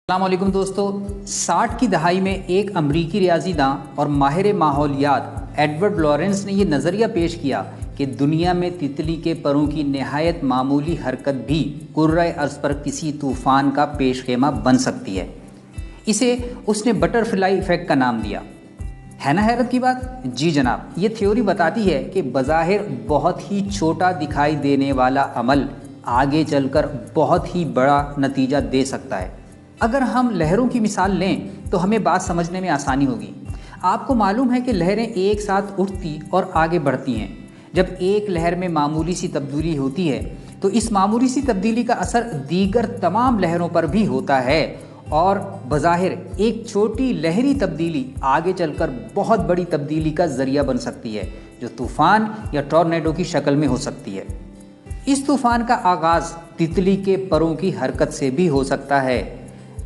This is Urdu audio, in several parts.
السلام علیکم دوستو، 60 کی دہائی میں ایک امریکی ریاضی داں اور ماہر ماحولیات ایڈورڈ لارنس نے یہ نظریہ پیش کیا کہ دنیا میں تتلی کے پروں کی نہایت معمولی حرکت بھی کرۂ ارض پر کسی طوفان کا پیش خیمہ بن سکتی ہے۔ اسے اس نے بٹر فلائی ایفیکٹ کا نام دیا۔ ہے نا حیرت کی بات؟ جی جناب، یہ تھیوری بتاتی ہے کہ بظاہر بہت ہی چھوٹا دکھائی دینے والا عمل آگے چل کر بہت ہی بڑا نتیجہ دے سکتا ہے۔ اگر ہم لہروں کی مثال لیں تو ہمیں بات سمجھنے میں آسانی ہوگی۔ آپ کو معلوم ہے کہ لہریں ایک ساتھ اٹھتی اور آگے بڑھتی ہیں۔ جب ایک لہر میں معمولی سی تبدیلی ہوتی ہے تو اس معمولی سی تبدیلی کا اثر دیگر تمام لہروں پر بھی ہوتا ہے، اور بظاہر ایک چھوٹی لہری تبدیلی آگے چل کر بہت بڑی تبدیلی کا ذریعہ بن سکتی ہے، جو طوفان یا ٹورنیڈو کی شکل میں ہو سکتی ہے۔ اس طوفان کا آغاز تتلی کے پروں کی حرکت سے بھی ہو سکتا ہے۔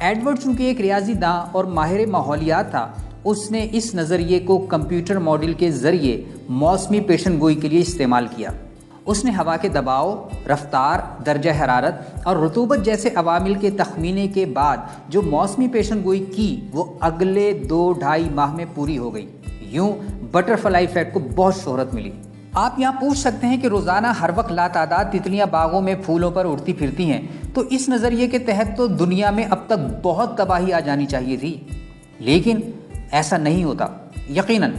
ایڈورڈ چونکہ ایک ریاضی داں اور ماہر ماحولیات تھا، اس نے اس نظریے کو کمپیوٹر ماڈل کے ذریعے موسمی پیشن گوئی کے لیے استعمال کیا۔ اس نے ہوا کے دباؤ، رفتار، درجہ حرارت اور رطوبت جیسے عوامل کے تخمینے کے بعد جو موسمی پیشن گوئی کی وہ اگلے 2-2.5 ماہ میں پوری ہو گئی۔ یوں بٹر فلائی ایفیکٹ کو بہت شہرت ملی۔ آپ یہاں پوچھ سکتے ہیں کہ روزانہ ہر وقت لاتعداد تتلیاں باغوں میں پھولوں پر اڑتی پھرتی ہیں، تو اس نظریے کے تحت تو دنیا میں اب تک بہت تباہی آ جانی چاہیے تھی، لیکن ایسا نہیں ہوتا۔ یقیناً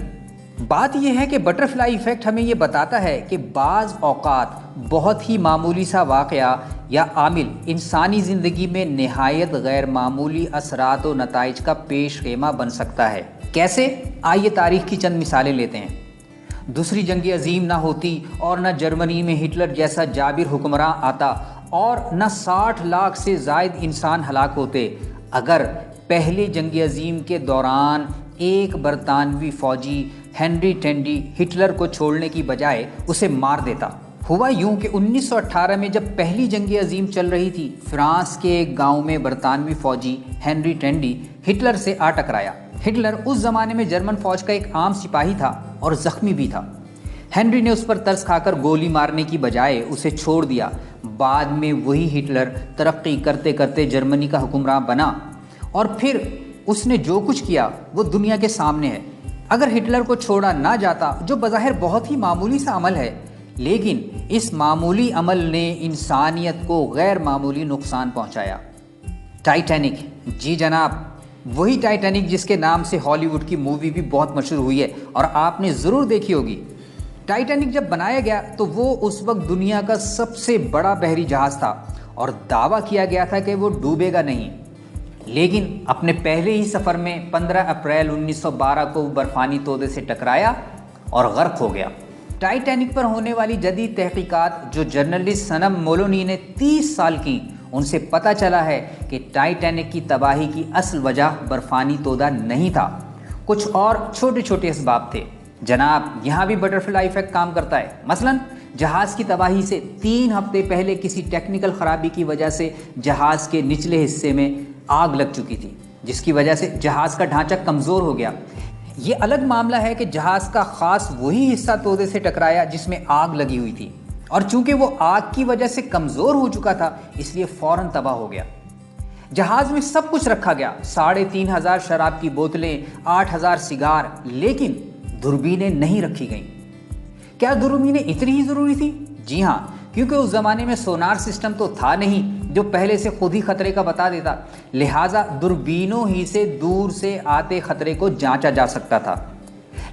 بات یہ ہے کہ بٹر فلائی ایفیکٹ ہمیں یہ بتاتا ہے کہ بعض اوقات بہت ہی معمولی سا واقعہ یا عامل انسانی زندگی میں نہایت غیر معمولی اثرات و نتائج کا پیش خیمہ بن سکتا ہے۔ کیسے؟ آئیے تاریخ کی چند مثالیں لیتے ہیں۔ دوسری جنگ عظیم نہ ہوتی اور نہ جرمنی میں ہٹلر جیسا جابر حکمراں آتا اور نہ 60 لاکھ سے زائد انسان ہلاک ہوتے اگر پہلی جنگ عظیم کے دوران ایک برطانوی فوجی ہنری ٹینڈی ہٹلر کو چھوڑنے کی بجائے اسے مار دیتا۔ ہوا یوں کہ 1918 میں جب پہلی جنگ عظیم چل رہی تھی، فرانس کے ایک گاؤں میں برطانوی فوجی ہنری ٹینڈی ہٹلر سے آ ٹکرایا۔ ہٹلر اس زمانے میں جرمن فوج کا ایک عام سپاہی تھا اور زخمی بھی تھا۔ ہنری نے اس پر ترس کھا کر گولی مارنے کی بجائے اسے چھوڑ دیا۔ بعد میں وہی ہٹلر ترقی کرتے کرتے جرمنی کا حکمراں بنا، اور پھر اس نے جو کچھ کیا وہ دنیا کے سامنے ہے۔ اگر ہٹلر کو چھوڑا نہ جاتا، جو بظاہر بہت ہی معمولی سا عمل ہے، لیکن اس معمولی عمل نے انسانیت کو غیر معمولی نقصان پہنچایا۔ ٹائٹینک، جی جناب، وہی ٹائٹینک جس کے نام سے ہالی ووڈ کی مووی بھی بہت مشہور ہوئی ہے اور آپ نے ضرور دیکھی ہوگی۔ ٹائٹینک جب بنایا گیا تو وہ اس وقت دنیا کا سب سے بڑا بحری جہاز تھا اور دعویٰ کیا گیا تھا کہ وہ ڈوبے گا نہیں، لیکن اپنے پہلے ہی سفر میں 15 اپریل 1912 کو وہ برفانی تودے سے ٹکرایا اور غرق ہو گیا۔ ٹائٹینک پر ہونے والی جدید تحقیقات جو جرنلسٹ سنم مولونی نے 30 سال کی، ان سے پتہ چلا ہے کہ ٹائٹینک کی تباہی کی اصل وجہ برفانی تودہ نہیں تھا، کچھ اور چھوٹے چھوٹے اسباب تھے۔ جناب، یہاں بھی بٹر فلائی ایفیکٹ کام کرتا ہے۔ مثلاً جہاز کی تباہی سے 3 ہفتے پہلے کسی ٹیکنیکل خرابی کی وجہ سے جہاز کے نچلے حصے میں آگ لگ چکی تھی، جس کی وجہ سے جہاز کا ڈھانچہ کمزور ہو گیا۔ یہ الگ معاملہ ہے کہ جہاز کا خاص وہی حصہ تودے سے ٹکرایا جس میں آگ لگی ہوئی تھی، اور چونکہ وہ آگ کی وجہ سے کمزور ہو چکا تھا اس لیے فوراً تباہ ہو گیا۔ جہاز میں سب کچھ رکھا گیا، 3500 شراب کی بوتلیں، 8000 سگار، لیکن دوربینیں نہیں رکھی گئیں۔ کیا دوربینیں اتنی ہی ضروری تھی؟ جی ہاں، کیونکہ اس زمانے میں سونار سسٹم تو تھا نہیں جو پہلے سے خود ہی خطرے کا بتا دیتا، لہٰذا دوربینوں ہی سے دور سے آتے خطرے کو جانچا جا سکتا تھا۔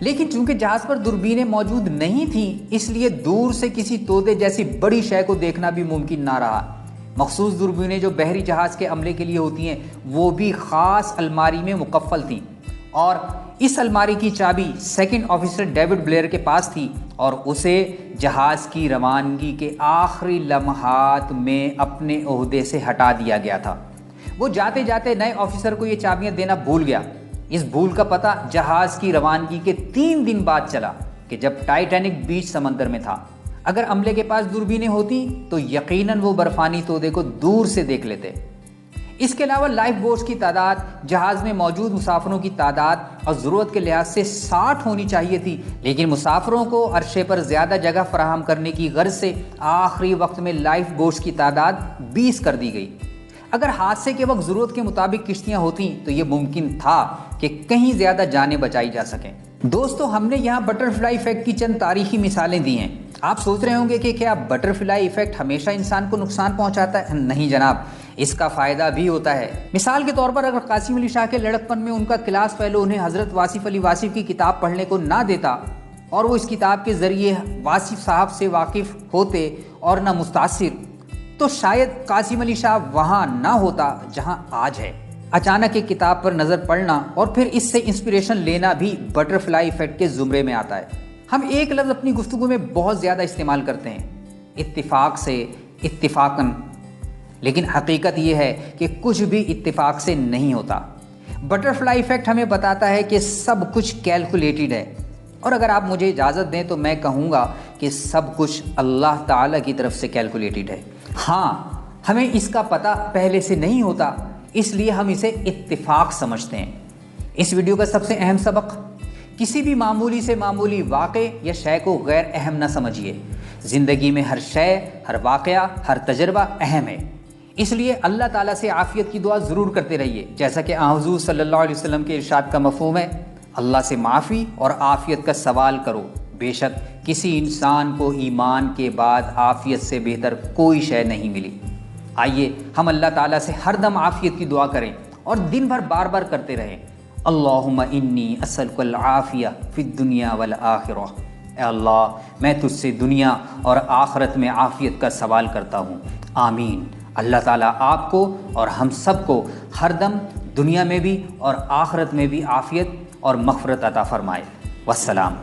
لیکن چونکہ جہاز پر دوربینیں موجود نہیں تھیں، اس لیے دور سے کسی تودے جیسی بڑی شے کو دیکھنا بھی ممکن نہ رہا۔ مخصوص دوربینیں جو بحری جہاز کے عملے کے لیے ہوتی ہیں وہ بھی خاص الماری میں مقفل تھیں، اور اس الماری کی چابی سیکنڈ آفیسر ڈیوڈ بلیئر کے پاس تھی، اور اسے جہاز کی روانگی کے آخری لمحات میں اپنے عہدے سے ہٹا دیا گیا تھا۔ وہ جاتے جاتے نئے آفیسر کو یہ چابیاں دینا بھول گیا۔ اس بھول کا پتہ جہاز کی روانگی کے 3 دن بعد چلا کہ جب ٹائٹینک بیچ سمندر میں تھا۔ اگر عملے کے پاس دوربینیں ہوتی تو یقیناً وہ برفانی تودے کو دور سے دیکھ لیتے۔ اس کے علاوہ لائف بوٹس کی تعداد، جہاز میں موجود مسافروں کی تعداد اور ضرورت کے لحاظ سے 60 ہونی چاہیے تھی، لیکن مسافروں کو عرصے پر زیادہ جگہ فراہم کرنے کی غرض سے آخری وقت میں لائف بوٹس کی تعداد 20 کر دی گئی۔ اگر حادثے کے وقت ضرورت کے مطابق کشتیاں ہوتیں تو یہ ممکن تھا کہ کہیں زیادہ جانیں بچائی جا سکیں۔ دوستو، ہم نے یہاں بٹر فلائی ایفیکٹ کی چند تاریخی مثالیں دی ہیں۔ آپ سوچ رہے ہوں گے کہ کیا بٹر فلائی ایفیکٹ ہمیشہ انسان کو نقصان پہنچاتا ہے؟ نہیں جناب، اس کا فائدہ بھی ہوتا ہے۔ مثال کے طور پر اگر قاسم علی شاہ کے لڑکپن میں ان کا کلاس فیلو انہیں حضرت واصف علی واصف کی کتاب پڑھنے کو نہ دیتا اور وہ اس کتاب کے ذریعے واصف صاحب سے واقف ہوتے اور نہ متاثر، تو شاید قاسم علی شاہ وہاں نہ ہوتا جہاں آج ہے۔ اچانک ایک کتاب پر نظر پڑنا اور پھر اس سے انسپریشن لینا بھی بٹر فلائی ایفیکٹ کے زمرے میں آتا ہے۔ ہم ایک لفظ اپنی گفتگو میں بہت زیادہ استعمال کرتے ہیں، اتفاق سے، اتفاقاً، لیکن حقیقت یہ ہے کہ کچھ بھی اتفاق سے نہیں ہوتا۔ بٹر فلائی ایفیکٹ ہمیں بتاتا ہے کہ سب کچھ کیلکولیٹڈ ہے، اور اگر آپ مجھے اجازت دیں تو میں کہوں گا کہ سب کچھ اللہ تعالیٰ کی طرف سے کیلکولیٹڈ ہے۔ ہاں، ہمیں اس کا پتہ پہلے سے نہیں ہوتا، اس لیے ہم اسے اتفاق سمجھتے ہیں۔ اس ویڈیو کا سب سے اہم سبق: کسی بھی معمولی سے معمولی واقعے یا شے کو غیر اہم نہ سمجھیے۔ زندگی میں ہر شے، ہر واقعہ، ہر تجربہ اہم ہے، اس لیے اللہ تعالیٰ سے عافیت کی دعا ضرور کرتے رہیے، جیسا کہ حضور صلی اللہ علیہ وسلم کے ارشاد کا مفہوم ہے، اللہ سے معافی اور عافیت کا سوال کرو، بے شک کسی انسان کو ایمان کے بعد عافیت سے بہتر کوئی شے نہیں ملی۔ آئیے ہم اللہ تعالیٰ سے ہر دم عافیت کی دعا کریں اور دن بھر بار بار کرتے رہیں، اللہم انی اسألک العافیہ فی الدنیا والآخرہ۔ اے اللہ، میں تجھ سے دنیا اور آخرت میں عافیت کا سوال کرتا ہوں، آمین۔ اللہ تعالیٰ آپ کو اور ہم سب کو ہر دم دنیا میں بھی اور آخرت میں بھی عافیت اور مغفرت عطا فرمائے۔ والسلام۔